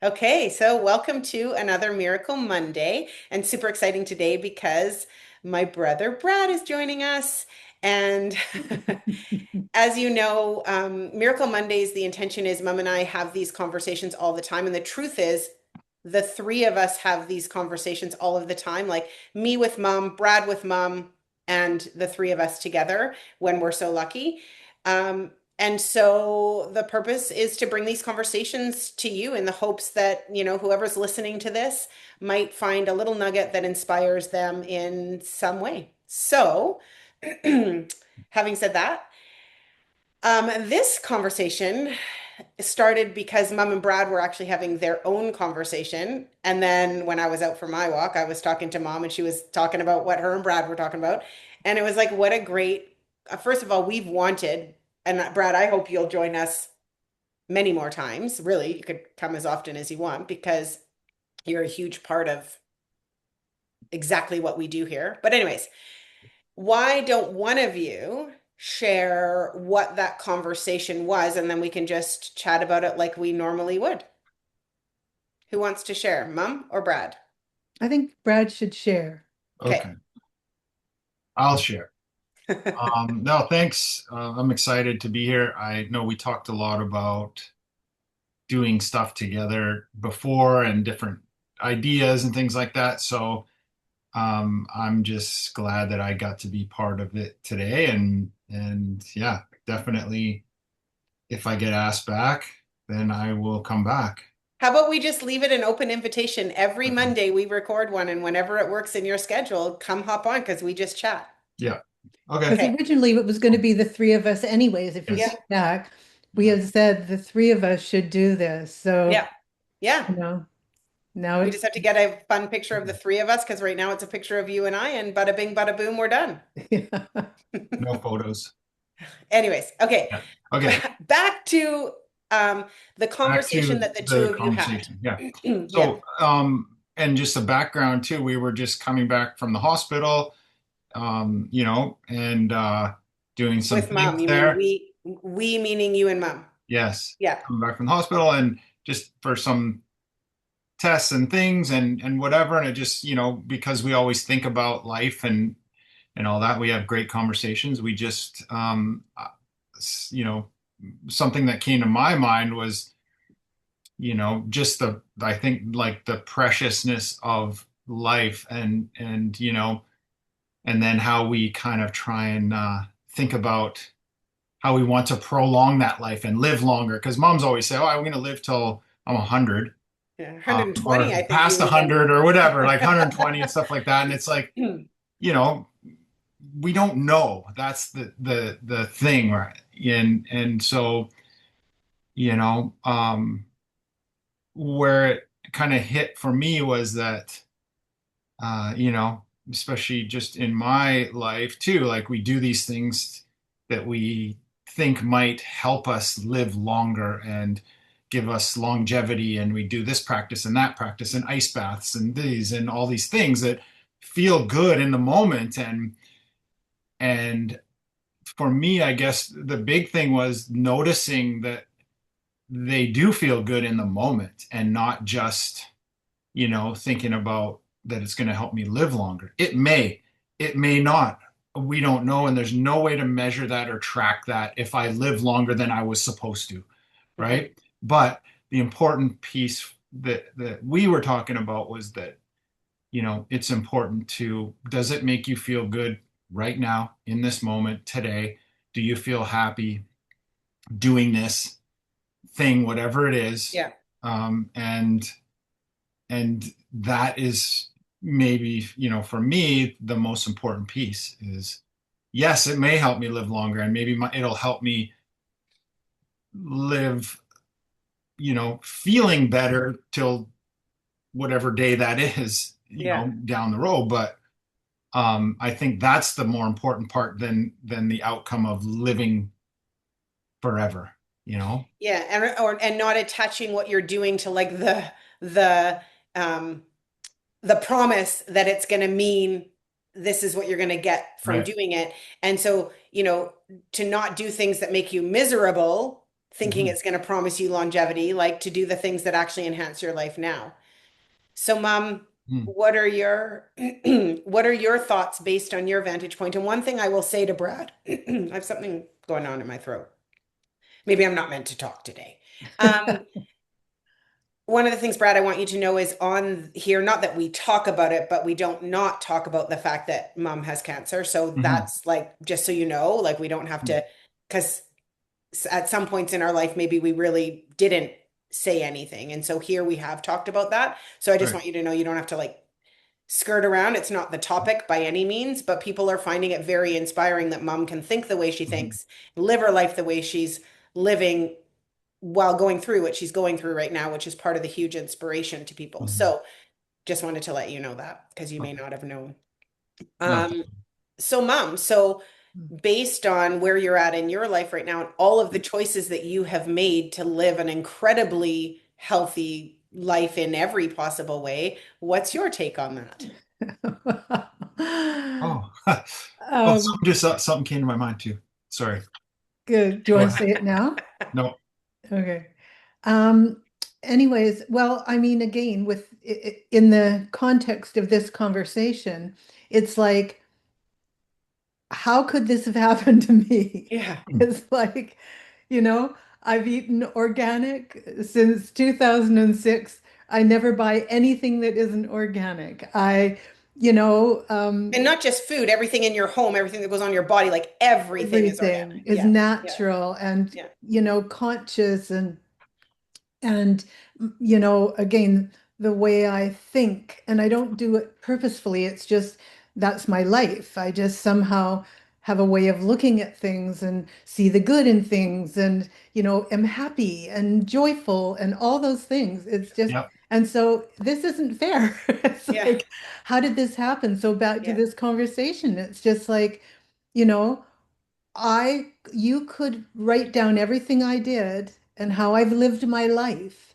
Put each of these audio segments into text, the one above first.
Okay, so welcome to another Miracle Monday, and super exciting today because my brother Brad is joining us. And as you know, Miracle Mondays, the intention is Mom and I have these conversations all the time. And the truth is, the three of us have these conversations all of the time, like me with Mom, Brad with Mom, and the three of us together when we're so lucky. And so the purpose is to bring these conversations to you in the hopes that, whoever's listening to this might find a little nugget that inspires them in some way. So, having said that, this conversation started because Mom and Brad were actually having their own conversation. And then when I was out for my walk, I was talking to Mom and she was talking about what her and Brad were talking about. And it was like, what a great, first of all, we've wanted, and Brad, I hope you'll join us many more times. Really, you could come as often as you want because you're a huge part of exactly what we do here. But, anyways, why don't one of you share what that conversation was and then we can just chat about it like we normally would? Who wants to share, Mom or Brad? I think Brad should share. Okay. Okay, I'll share. No, thanks. I'm excited to be here. I know we talked a lot about doing stuff together before and different ideas and things like that. So I'm just glad that I got to be part of it today. And yeah, definitely if I get asked back, then I will come back. How about we just leave it an open invitation? Every Okay. Monday we record one, and whenever it works in your schedule, come hop on because we just chat. Yeah. Okay. Because Okay. originally it was going to be the three of us anyways. If you Yeah. Yes. think back, we Yeah. had said the three of us should do this. So, Yeah. Yeah. you know, now We it's just have to get a fun picture of the three of us because right now it's a picture of you and I, and bada bing, bada boom, we're done. yeah. No photos. Anyways, okay. Yeah. Okay. Back to the Back conversation to that the two the of you had. conversation. Yeah. Yeah. So, and just the background too, we were just coming back from the hospital, and doing some With things Mom. You mean there. we meaning you and Mom. Yes, Yeah. coming back from the hospital and just for some tests and things and whatever. And it just, because we always think about life and all that, we have great conversations. We just, you know, something that came to my mind was just I think like the preciousness of life and then how we kind of try and think about how we want to prolong that life and live longer. Because moms always say, oh, I'm going to live till I'm 100, Yeah. 120, or I think past you even. 100 or whatever, like 120 and stuff like that. And it's like, you know, we don't know. That's the thing, right? And so, you know, where it kind of hit for me was that, especially just in my life too, like we do these things that we think might help us live longer and give us longevity. And we do this practice and that practice and ice baths and these and all these things that feel good in the moment. And for me, I guess the big thing was noticing that they do feel good in the moment and not just thinking about that it's going to help me live longer. It may not. We don't know. And there's no way to measure that or track that if I live longer than I was supposed to, Mhm. right? But the important piece that we were talking about was that, it's important to, does it make you feel good right now in this moment today? Do you feel happy doing this thing, whatever it is? Yeah. And that is maybe for me the most important piece is, yes, it may help me live longer and maybe it'll help me live feeling better till whatever day that is Yeah. down the road. But I think that's the more important part than the outcome of living forever. Yeah. And not attaching what you're doing to like the um the promise that it's going to mean this is what you're going to get from Right. doing it. And so, to not do things that make you miserable thinking Hmm. it's going to promise you longevity, like to do the things that actually enhance your life now. So, Mom, what are your what are your thoughts based on your vantage point? And one thing I will say to Brad, I have something going on in my throat. Maybe I'm not meant to talk today. Um, one of the things, Brad, I want you to know is on here, not that we talk about it, but we don't not talk about the fact that Mom has cancer. So Hmm. that's like, just so you know, like we don't have to, because at some points in our life, maybe we really didn't say anything. And so here we have talked about that. So I just Right. want you to know you don't have to like skirt around. It's not the topic by any means, but people are finding it very inspiring that Mom can think the way she Hmm. thinks, live her life the way she's living while going through what she's going through right now, which is part of the huge inspiration to people. Hmm. So just wanted to let you know that because you may Okay. not have known. No. Um, so Mom, so based on where you're at in your life right now and all of the choices that you have made to live an incredibly healthy life in every possible way, what's your take on that? Oh, oh, Um, something just something came to my mind too. Sorry. Good. Do you Go want to ahead. say it now? No. Okay. Um, Anyways, well, I mean, again, in the context of this conversation, it's like, how could this have happened to me? Yeah, It's like, you know, I've eaten organic since 2006. I never buy anything that isn't organic. You know, and not just food, everything in your home, everything that goes on your body, like everything is everything organic. is Yeah, yeah, natural and, yeah. conscious and again, the way I think, and I don't do it purposefully, it's just that's my life. I just somehow have a way of looking at things and see the good in things and, am happy and joyful and all those things. It's just, Yep. and so this isn't fair. It's Yeah, like, how did this happen? So back to yeah, this conversation, it's just like, you know, you could write down everything I did and how I've lived my life,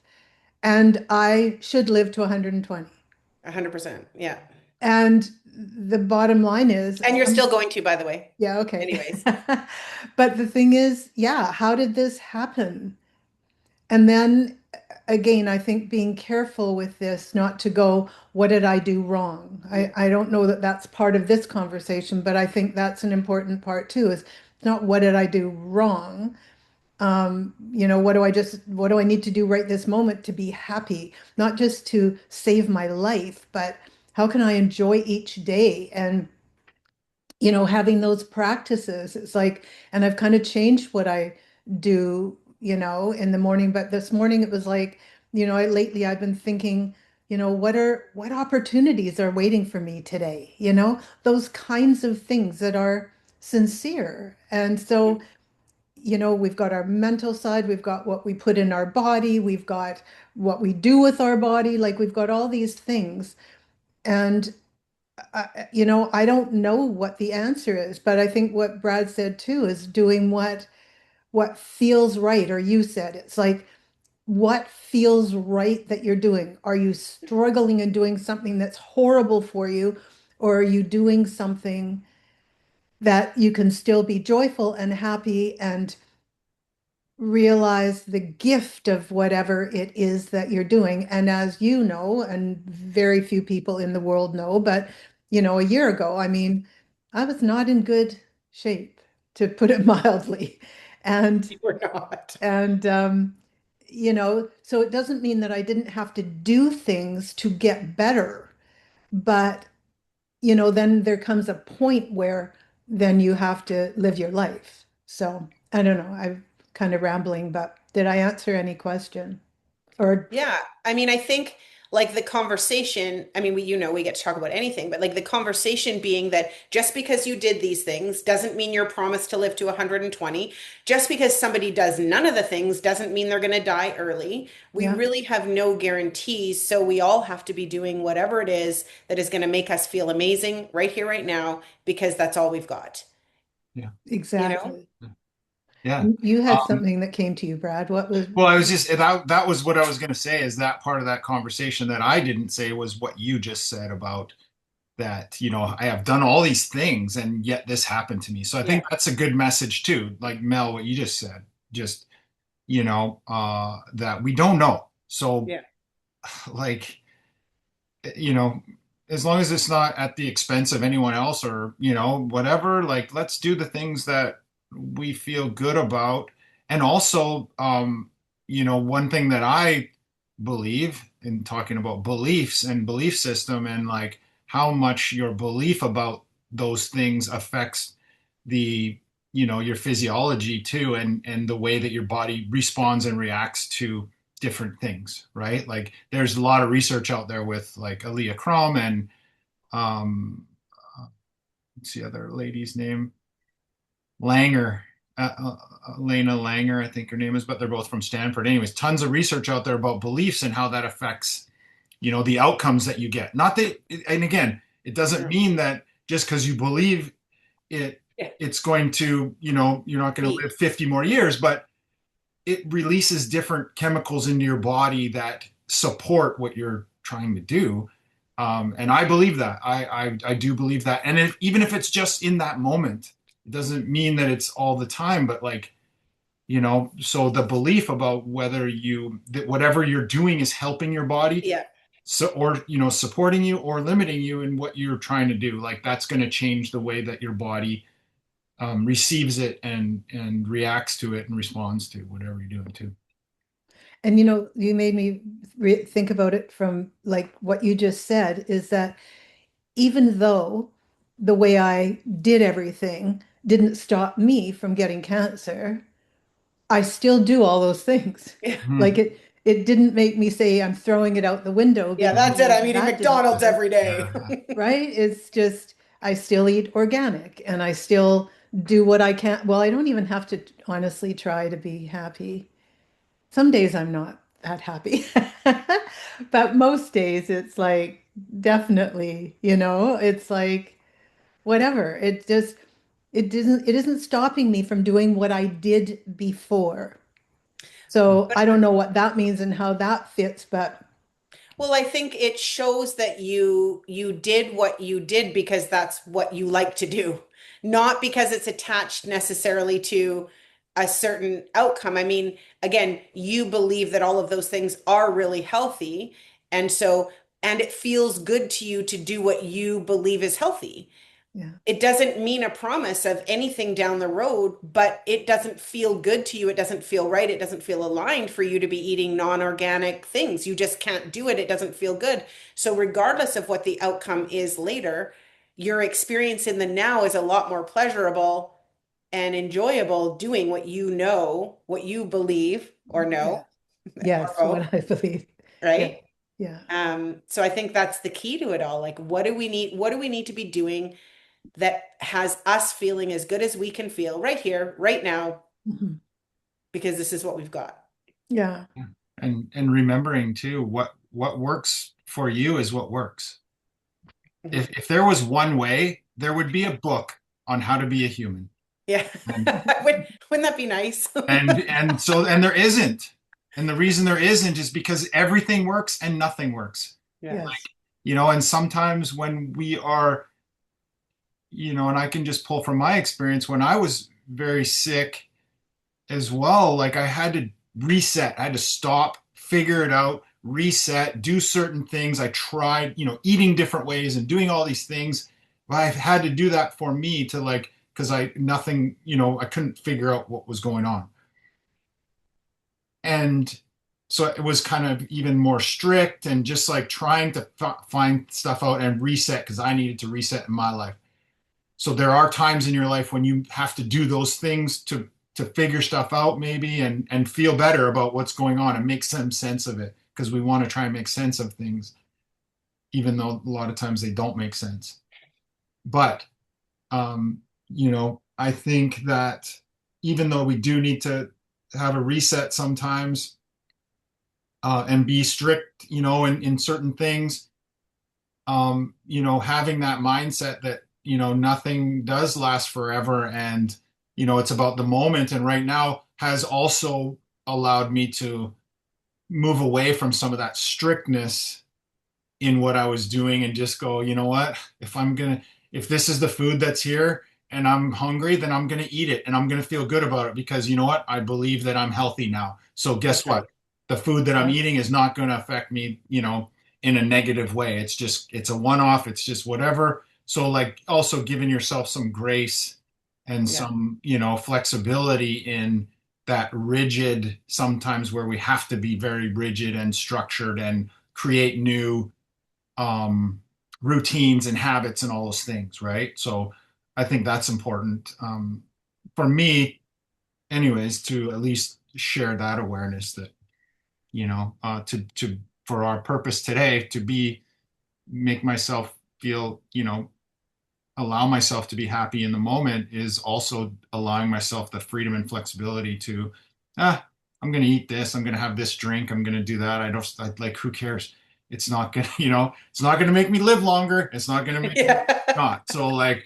and I should live to 120. 100%. Yeah. And the bottom line is, And you're still going to, by the way. yeah, okay. Anyways. But the thing is, yeah, how did this happen? And then again, I think being careful with this, not to go, what did I do wrong? Mm, I don't know that that's part of this conversation, but I think that's an important part too, is not what did I do wrong? What do I need to do right this moment to be happy? Not just to save my life, but how can I enjoy each day? And, having those practices, it's like, and I've kind of changed what I do, in the morning. But this morning it was like, lately I've been thinking, what opportunities are waiting for me today? Those kinds of things that are sincere. And so, mm, we've got our mental side, we've got what we put in our body, we've got what we do with our body, like we've got all these things. And, I don't know what the answer is, but I think what Brad said too is doing what feels right, or you said, it's like, what feels right that you're doing? Are you struggling and doing something that's horrible for you, or are you doing something that you can still be joyful and happy and realize the gift of whatever it is that you're doing? And as you know, and very few people in the world know, but a year ago, I mean, I was not in good shape, to put it mildly. And You were not. and so it doesn't mean that I didn't have to do things to get better, but then there comes a point where then you have to live your life. So I don't know. I'm kind of rambling, but did I answer any question? Or Yeah. I mean, I think like the conversation, I mean, we get to talk about anything, but like the conversation being that just because you did these things doesn't mean you're promised to live to 120. Just because somebody does none of the things doesn't mean they're going to die early. We yeah, really have no guarantees. So we all have to be doing whatever it is that is going to make us feel amazing right here, right now, because that's all we've got, Yeah. you know? exactly. Yeah. You had Um, something that came to you, Brad. What was, well, I was just that was what I was going to say is that part of that conversation that I didn't say was what you just said about that, I have done all these things and yet this happened to me. So I Yeah. think that's a good message too. Like Mel, what you just said, just, that we don't know. So, Yeah. like, you know, as long as it's not at the expense of anyone else or, whatever, like, let's do the things that we feel good about. And also, one thing that I believe in talking about beliefs and belief system and like how much your belief about those things affects the, your physiology too, and the way that your body responds and reacts to different things, right? Like there's a lot of research out there with like Aaliyah Crum and um what's the other lady's name? Langer, Lena Langer, I think her name is, but they're both from Stanford. Anyways, tons of research out there about beliefs and how that affects, the outcomes that you get. Not that, and again, it doesn't No. mean that just because you believe it, Yeah. it's going to, you're not going to live Be. 50 more years, but it releases different chemicals into your body that support what you're trying to do. And I believe that. I do believe that. And even if it's just in that moment, it doesn't mean that it's all the time, but like, so the belief about that whatever you're doing is helping your body, Yeah. so, or, supporting you or limiting you in what you're trying to do, like that's going to change the way that your body receives it and reacts to it and responds to whatever you're doing too. And you made me think about it from like what you just said is that even though the way I did everything didn't stop me from getting cancer, I still do all those things. Yeah. Like Mhm. it didn't make me say I'm throwing it out the window Yeah, that's it. because I'm eating that didn't McDonald's work, every day. Yeah. right? It's just I still eat organic and I still do what I can. Well, I don't even have to honestly try to be happy. Some days I'm not that happy. But most days it's like definitely, it's like whatever. It isn't stopping me from doing what I did before. So But I don't know what that means and how that fits, but well, I think it shows that you did what you did because that's what you like to do, not because it's attached necessarily to a certain outcome. I mean, again, you believe that all of those things are really healthy, and so and it feels good to you to do what you believe is healthy. yeah, It doesn't mean a promise of anything down the road, but it doesn't feel good to you. It doesn't feel right. It doesn't feel aligned for you to be eating non-organic things. You just can't do it. It doesn't feel good. So, regardless of what the outcome is later, your experience in the now is a lot more pleasurable and enjoyable doing what you know, what you believe or yeah, know, or yes, both, what I believe. Yeah, right? yeah. So I think that's the key to it all. Like, what do we need? What do we need to be doing that has us feeling as good as we can feel right here, right now, Mhm. because this is what we've got. Yeah. And remembering too what works for you is what works. Mhm. If there was one way, there would be a book on how to be a human. Yeah. And Wouldn't that be nice? and there isn't. And the reason there isn't is because everything works and nothing works. Yeah. Yes. And sometimes when we are, and I can just pull from my experience when I was very sick as well, like I had to reset, I had to stop, figure it out, reset, do certain things. I tried, eating different ways and doing all these things. But I had to do that for me to like, because nothing, I couldn't figure out what was going on. And so it was kind of even more strict and just like trying to find stuff out and reset because I needed to reset in my life. So there are times in your life when you have to do those things to figure stuff out maybe and feel better about what's going on and make some sense of it because we want to try and make sense of things even though a lot of times they don't make sense. But I think that even though we do need to have a reset sometimes and be strict, in certain things, having that mindset that, nothing does last forever and, it's about the moment and right now has also allowed me to move away from some of that strictness in what I was doing and just go, you know what, if this is the food that's here and I'm hungry, then I'm going to eat it and I'm going to feel good about it because you know what? I believe that I'm healthy now. So guess That's right. what? The food that I'm Yeah. eating is not going to affect me, in a negative way. It's a one-off. It's just whatever. So like also giving yourself some grace and Yeah. some, flexibility in that rigid sometimes where we have to be very rigid and structured and create new um, routines and habits and all those things, right? So I think that's important for me, anyways, to at least share that awareness that to for our purpose today to be make myself feel allow myself to be happy in the moment is also allowing myself the freedom and flexibility to I'm going to eat this, I'm going to have this drink, I'm going to do that. Like who cares? It's not going to it's not going to make me live longer, it's not going to make me Yeah. not. So like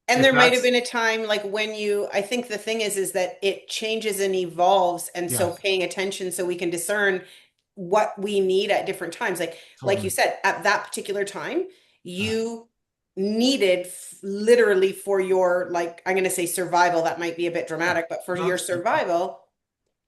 And if there might have that's been a time like when I think the thing is that it changes and evolves. And so yes, paying attention so we can discern what we need at different times. Like you totally. said, at that particular time, uh, you needed literally for your, like, I'm going to say survival. That might be a bit yeah. dramatic, but for No, your survival,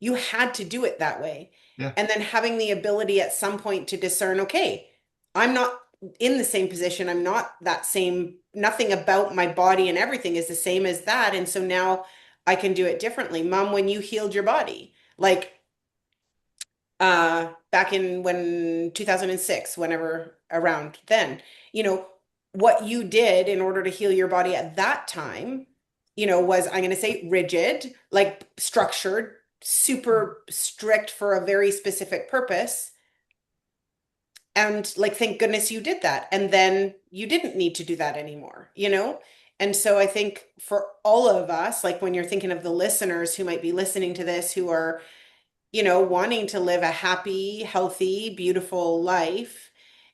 you had to do it that way. yeah, And then having the ability at some point to discern, okay, I'm not in the same position. I'm not that same, nothing about my body and everything is the same as that. And so now I can do it differently. Mom, when you healed your body, like back in when 2006, whenever around then, you know, what you did in order to heal your body at that time, was, I'm going to say rigid, like structured, super strict for a very specific purpose. And like, thank goodness you did that. And then you didn't need to do that anymore? And so I think for all of us, like when you're thinking of the listeners who might be listening to this, who are wanting to live a happy, healthy, beautiful life.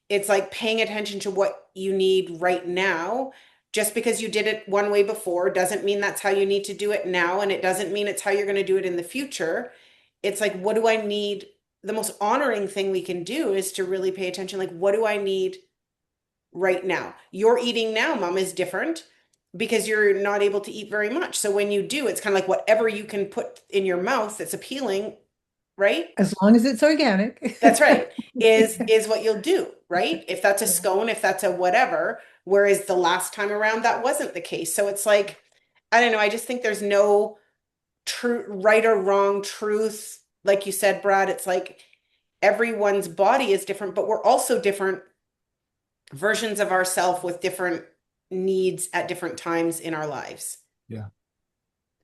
It's like paying attention to what you need right now. Just because you did it one way before doesn't mean that's how you need to do it now. And it doesn't mean it's how you're going to do it in the future. It's like, what do I need? The most honoring thing we can do is to really pay attention. Like, what do I need right now? Your eating now, mom, is different because you're not able to eat very much. So when you do, it's kind of like whatever you can put in your mouth that's appealing, right? As long as it's organic. That's right. Is what you'll do, right? If that's a scone, if that's a whatever, whereas the last time around that wasn't the case. So it's like, I don't know, I just think there's no true right or wrong truth. Like you said, Brad, it's like everyone's body is different, but we're also different versions of ourselves with different needs at different times in our lives. yeah,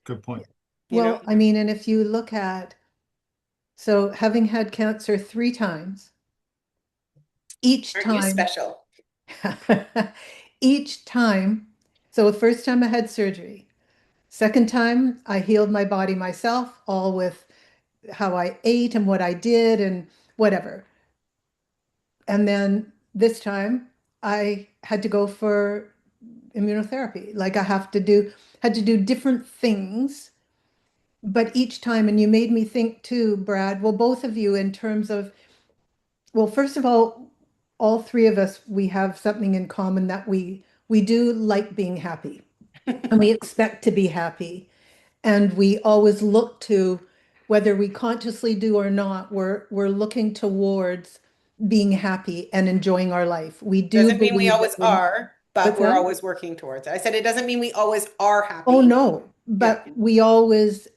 good point. You know, Well, I mean, and if you look at, so having had cancer 3 times, each aren't you time, special? each time, so the first time I had surgery, second time I healed my body myself, all with how I ate and what I did and whatever. And then this time I had to go for immunotherapy. Like I had to do different things, but each time, and you made me think too, Brad, well, both of you in terms of, well, first of all three of us, we have something in common that we do like being happy and we expect to be happy. And we always look to, whether we consciously do or not, we're looking towards being happy and enjoying our life. We do Doesn't mean we believe that always we're, are, but what's we're that? always working towards it. I said it doesn't mean we always are Oh happy. no, Yeah. but we always,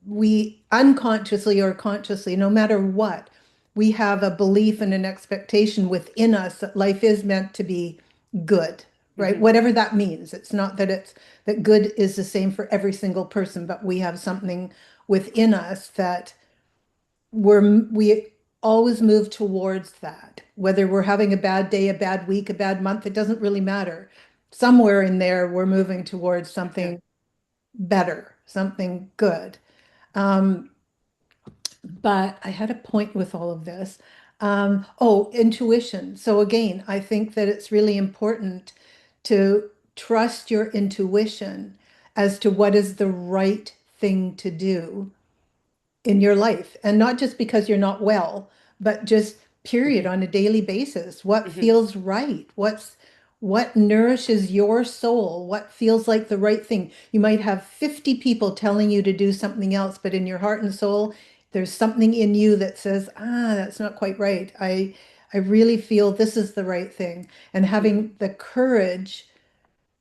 we unconsciously or consciously, no matter what, we have a belief and an expectation within us that life is meant to be good, right? Hmm. Whatever that means. It's not that it's that good is the same for every single person, but we have something within us that we always move towards that. Whether we're having a bad day, a bad week, a bad month, it doesn't really matter. Somewhere in there, we're moving towards Yeah. something better, something good. Um, but I had a point with all of this. Oh, intuition. So again, I think that it's really important to trust your intuition as to what is the right thing to do in your life. And not just because you're not well, but just period Hmm. on a daily basis. What Hmm. feels right? what nourishes your soul, what feels like the right thing. You might have 50 people telling you to do something else, but in your heart and soul, there's something in you that says, ah, that's not quite right. I really feel this is the right thing. And Mhm. having the courage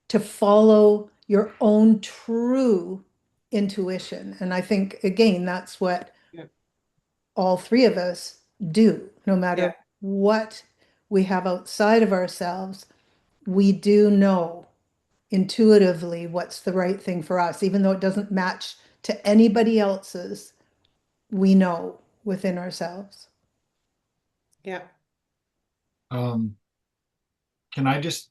to follow your own true intuition. And I think, again, that's what Yeah. all three of us do, no Yeah. matter what we have outside of ourselves. We do know intuitively what's the right thing for us, even though it doesn't match to anybody else's, we know within ourselves. Yeah. Um, can I just,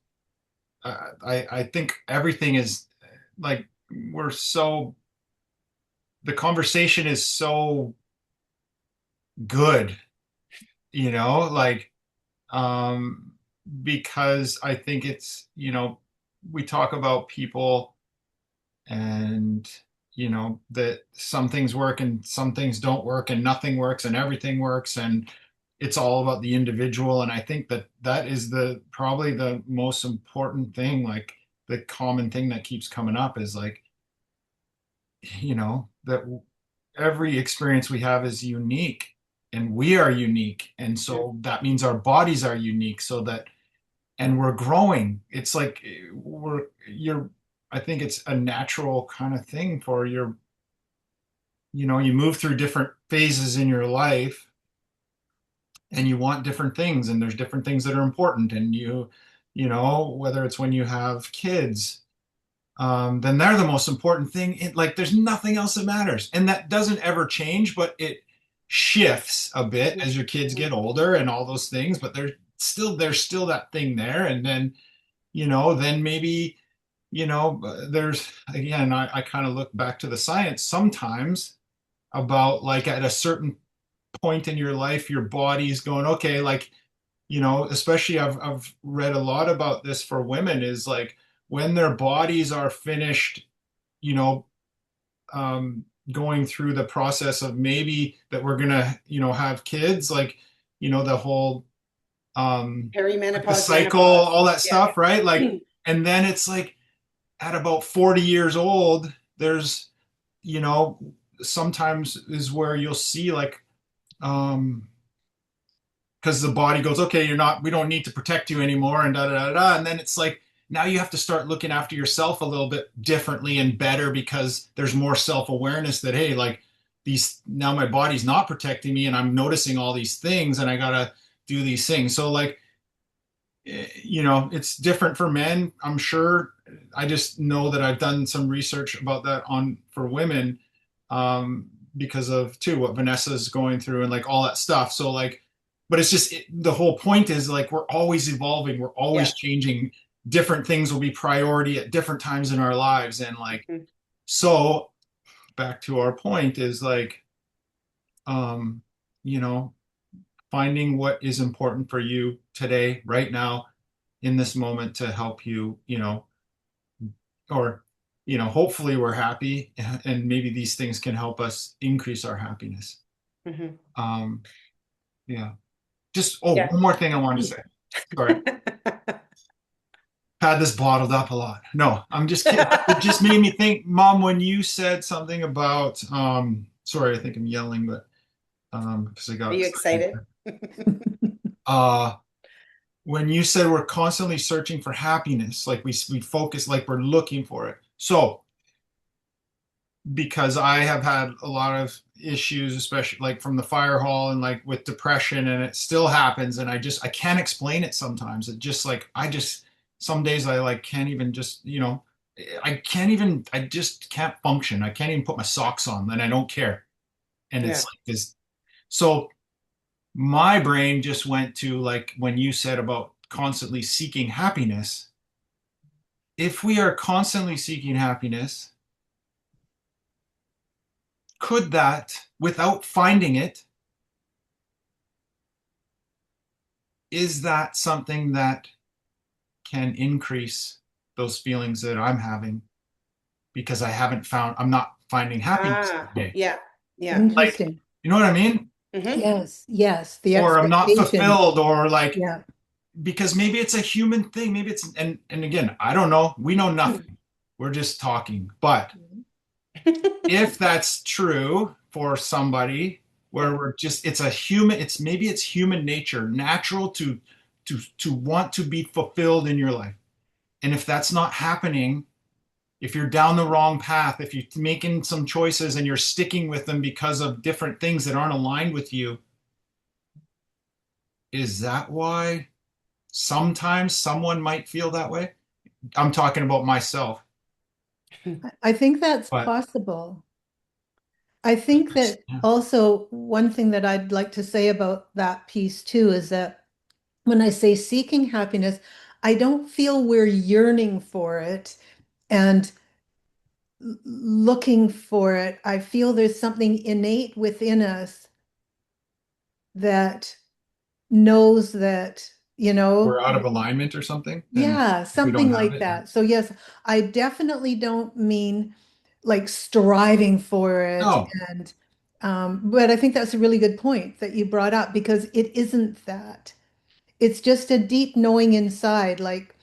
I think everything is like, we're so, the conversation is so good, like, um, because I think it's, we talk about people and, that some things work and some things don't work and nothing works and everything works and it's all about the individual. And I think that that is probably the most important thing, like the common thing that keeps coming up is like, that every experience we have is unique and we are unique. And Yeah. so that means our bodies are unique so that, and we're growing. It's like I think it's a natural kind of thing for you move through different phases in your life and you want different things and there's different things that are important. And whether it's when you have kids, then they're the most important thing. Like there's nothing else that matters, and that doesn't ever change, but it shifts a bit as your kids Mhm. get older and all those things. But there's still that thing there, and then then maybe there's again. I kind of look back to the science sometimes about like at a certain point in your life, your body's going okay, like especially I've read a lot about this for women is like when their bodies are finished you know, going through the process of maybe that we're gonna, have kids, like, the whole, like the Perimenopause, cycle, menopause. all that Yeah. stuff, right? Like, and then it's like at about 40 years old, there's, you know, sometimes is where you'll see like, because the body goes, okay, we don't need to protect you anymore, and da da da da. And then it's like, now you have to start looking after yourself a little bit differently and better because there's more self awareness that, hey, like now my body's not protecting me and I'm noticing all these things and I got to do these things. So, like, it's different for men, I'm sure. I just know that I've done some research about that for women, because of too what Vanessa's going through and like all that stuff. So like, but it's just the whole point is like we're always evolving, we're Yeah. always changing. Different things will be priority at different times in our lives, and like Mhm. so. Back to our point is like, um, you know, finding what is important for you today, right now, in this moment to help you, or, hopefully we're happy and maybe these things can help us increase our happiness. Mhm. Um, yeah. Yeah. One more thing I wanted to say. Sorry. Had this bottled up a lot. No, I'm just kidding. It just made me think, Mom, when you said something about, sorry, I think I'm yelling, but, because I Are got you excited. excited? Uh, when you said we're constantly searching for happiness, like we focus, like we're looking for it. So, because I have had a lot of issues, especially like from the fire hall and like with depression, and it still happens. And I can't explain it sometimes. It just like, some days I like can't even just, I just can't function. I can't even put my socks on and I don't care. And it's Yeah. like this. So my brain just went to like when you said about constantly seeking happiness. If we are constantly seeking happiness, could that, without finding it, is that something that can increase those feelings that I'm having because I'm not finding happiness today? Yeah. Yeah. Like, Interesting. you know what I mean? Hmm. Yes, yes, the Or I'm not expectation. fulfilled, or like, Yeah. because maybe it's a human thing. Maybe it's, and again, I don't know. We know nothing. We're just talking. But if that's true for somebody Yeah. where we're just, it's a human, it's maybe it's human nature, natural to want to be fulfilled in your life. And if that's not happening, if you're down the wrong path, if you're making some choices and you're sticking with them because of different things that aren't aligned with you, is that why sometimes someone might feel that way? I'm talking about myself, I think that's but possible. I think that yeah, also one thing that I'd like to say about that piece too is that when I say seeking happiness, I don't feel we're yearning for it and looking for it. I feel there's something innate within us that knows that, we're out of alignment or something, and yeah, if we don't something have like it, yeah. that. So yes, I definitely don't mean like striving for it. No, And but I think that's a really good point that you brought up because it isn't that. It's just a deep knowing inside. Like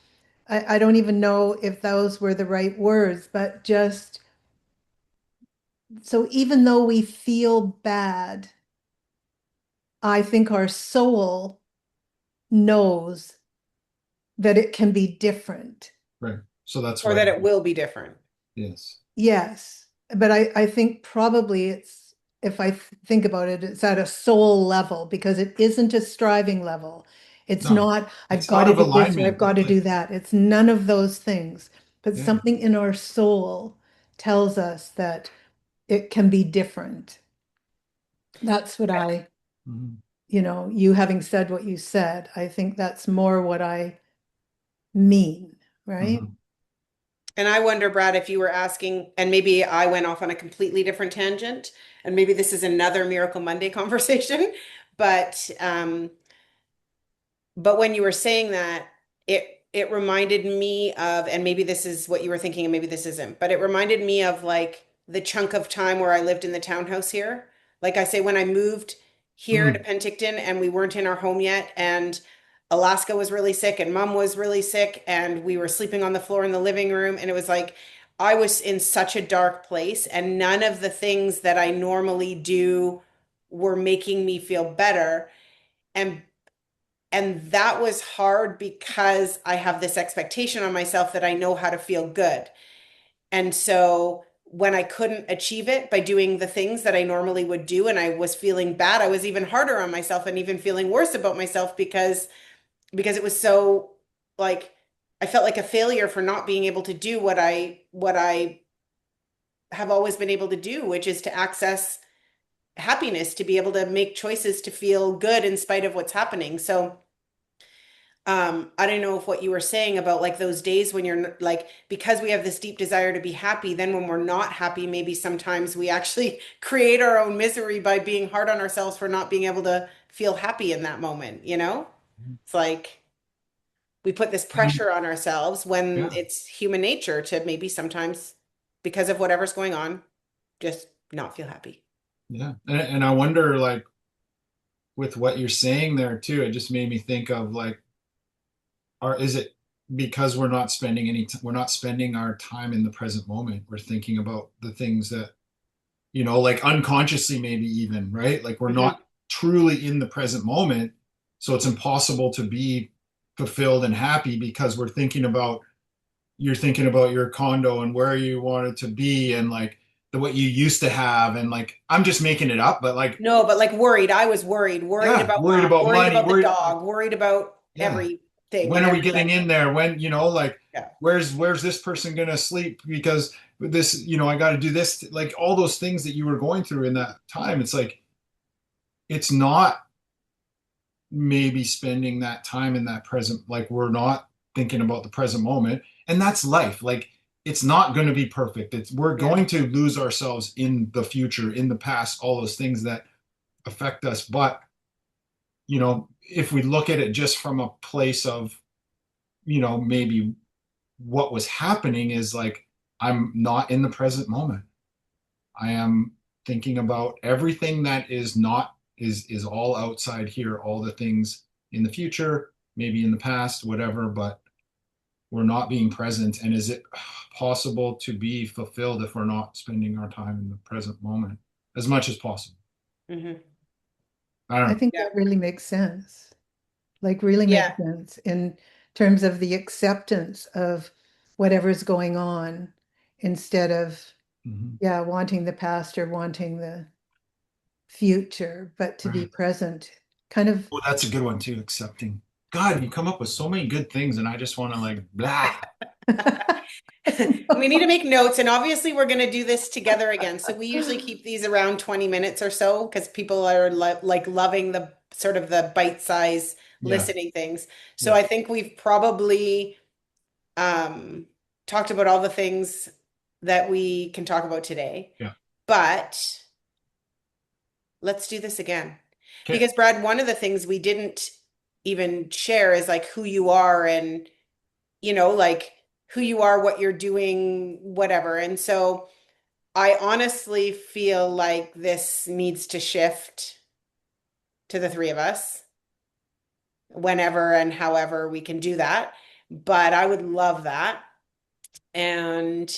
I don't even know if those were the right words, but just so even though we feel bad, I think our soul knows that it can be different. right. So that's Or why, that it will be different. yes. Yes, but I think probably it's, if I think about it, it's at a soul level because it isn't a striving level. It's No, not, I've it's got out to of do this or I've alignment. got It's to like, do that. It's none of those things. But yeah. something in our soul tells us that it can be different. That's what Mhm. you having said what you said, I think that's more what I mean, right? Mhm. And I wonder, Brad, if you were asking, and maybe I went off on a completely different tangent, and maybe this is another Miracle Monday conversation, but but when you were saying that, it reminded me of, and maybe this is what you were thinking, and maybe this isn't, but it reminded me of like the chunk of time where I lived in the townhouse here. Like I say, when I moved here to Mm. Penticton and we weren't in our home yet, and Alaska was really sick, and Mom was really sick, and we were sleeping on the floor in the living room, and it was like I was in such a dark place, and none of the things that I normally do were making me feel better. And that was hard because I have this expectation on myself that I know how to feel good. And so when I couldn't achieve it by doing the things that I normally would do and I was feeling bad, I was even harder on myself and even feeling worse about myself because it was so like I felt like a failure for not being able to do what I have always been able to do, which is to access happiness, to be able to make choices to feel good in spite of what's happening. So I don't know if what you were saying about like those days when like, because we have this deep desire to be happy, then when we're not happy, maybe sometimes we actually create our own misery by being hard on ourselves for not being able to feel happy in that moment, you know? It's like we put this And pressure on ourselves when yeah, it's human nature to maybe sometimes, because of whatever's going on, just not feel happy. yeah. And I wonder, like, with what you're saying there too, it just made me think of like, is it because we're not spending our time in the present moment? We're thinking about the things that, like unconsciously, maybe even, right? Like we're Hmm. not truly in the present moment. So it's impossible to be fulfilled and happy because you're thinking about your condo and where you want it to be and like what you used to have. And like, I'm just making it up, but like, No, but like worried. I was worried yeah, about worried mom, about worried money, about the worried, dog, worried about yeah. everything When and are we getting everybody. in there? When, like, Yeah. where's this person gonna sleep? Because this, I got to do this, like all those things that you were going through in that time. It's like, it's not maybe spending that time in that present, like we're not thinking about the present moment. And that's life. Like, it's not going to be perfect. We're Yeah. going to lose ourselves in the future, in the past, all those things that affect us. But, if we look at it just from a place of, maybe what was happening is like, I'm not in the present moment. I am thinking about everything that is not, is all outside here, all the things in the future. maybe in the past, whatever, but we're not being present. And is it possible to be fulfilled if we're not spending our time in the present moment as much as possible? Hmm. I don't I know. think Yeah. that really makes sense. Like really Yeah. makes sense in terms of the acceptance of whatever's going on instead of, Mhm. yeah, wanting the past or wanting the future, but to be Right. present. Kind of, Well, that's a good one too, accepting. God, you come up with so many good things, and I just want to like blah. We need to make notes, and obviously we're going to do this together again. So we usually keep these around 20 minutes or so because people are like loving the sort of the bite-size Yeah, listening things. So yeah, I think we've probably um talked about all the things that we can talk about today. yeah. But let's do this again. Okay. Because Brad, one of the things we didn't even share is like who you are and like who you are, what you're doing, whatever. And so I honestly feel like this needs to shift to the three of us whenever and however we can do that. But I would love that. And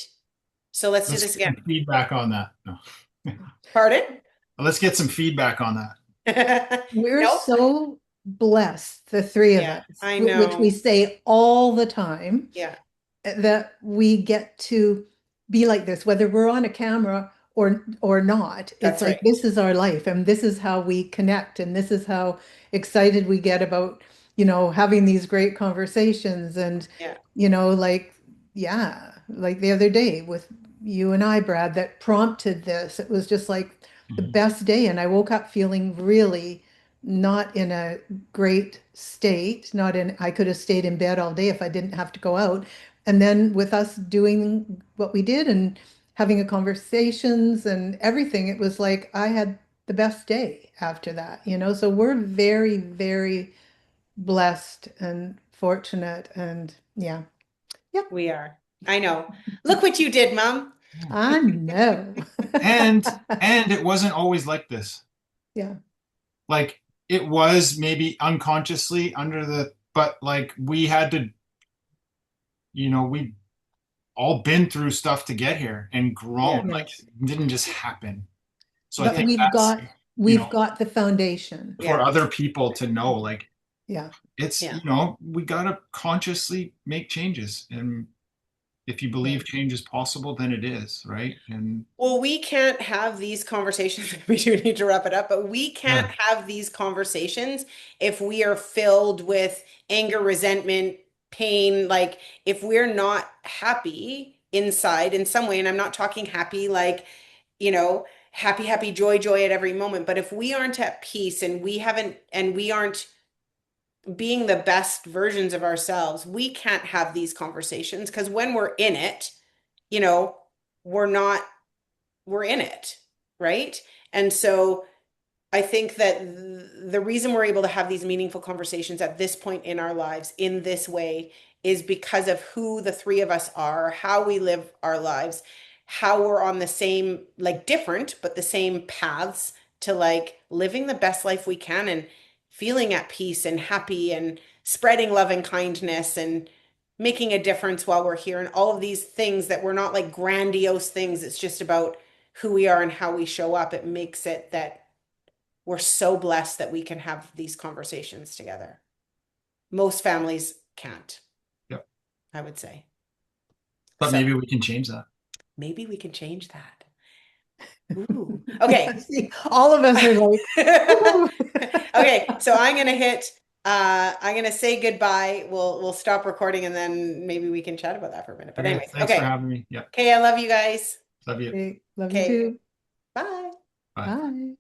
so let's do Let's this get again. some feedback on that. No. Pardon? Let's get some feedback on that. we're Nope. so blessed, the three of Yeah, us, I which we know. say all the time, Yeah, that we get to be like this, whether we're on a camera or not. It's that's like right. this is our life, and this is how we connect, and this is how excited we get about, having these great conversations. And, Yeah. like, yeah, like the other day with you and I, Brad, that prompted this. It was just like the Mhm. best day, and I woke up feeling really not in a great state, not in, I could have stayed in bed all day if I didn't have to go out. And then with us doing what we did and having a conversations and everything, it was like I had the best day after that. So we're very, very blessed and fortunate. And yeah, yep, We are. I know. Look what you did, Mom. Yeah. I know. And and it wasn't always like this. Yeah, Like it was maybe unconsciously under the, but like we had to, we all been through stuff to get here and grown. Yeah. Like yes. it didn't just happen. So I But think we've that's, got you we've know, got the foundation. for Yeah. other people to know, like Yeah. it's, Yeah. we gotta consciously make changes. And if you Yeah. believe change is possible, then it is, right? And Well, we can't have these conversations. We do need to wrap it up, but we can't yeah, have these conversations if we are filled with anger, resentment, pain. Like, if we're not happy inside in some way, and I'm not talking happy like, happy, happy, joy, joy at every moment, but if we aren't at peace and we aren't being the best versions of ourselves, we can't have these conversations because when we're in it, you know, we're not we're in it, right? And so I think that the reason we're able to have these meaningful conversations at this point in our lives in this way is because of who the three of us are, how we live our lives, how we're on the same, like different, but the same paths to like living the best life we can and feeling at peace and happy and spreading love and kindness and making a difference while we're here and all of these things that we're not like grandiose things. It's just about who we are and how we show up. It makes it that we're so blessed that we can have these conversations together. Most families can't, yep. I would say. But So maybe we can change that. maybe we can change that. Ooh. Okay. See, all of us are like, ooh. Okay, so I'm gonna say goodbye. We'll stop recording and then maybe we can chat about that for a minute. But Okay, anyways, thanks for okay. having me. Yep. Okay, I love you guys. Love you. Okay, love you Okay, too. bye. Bye. Bye.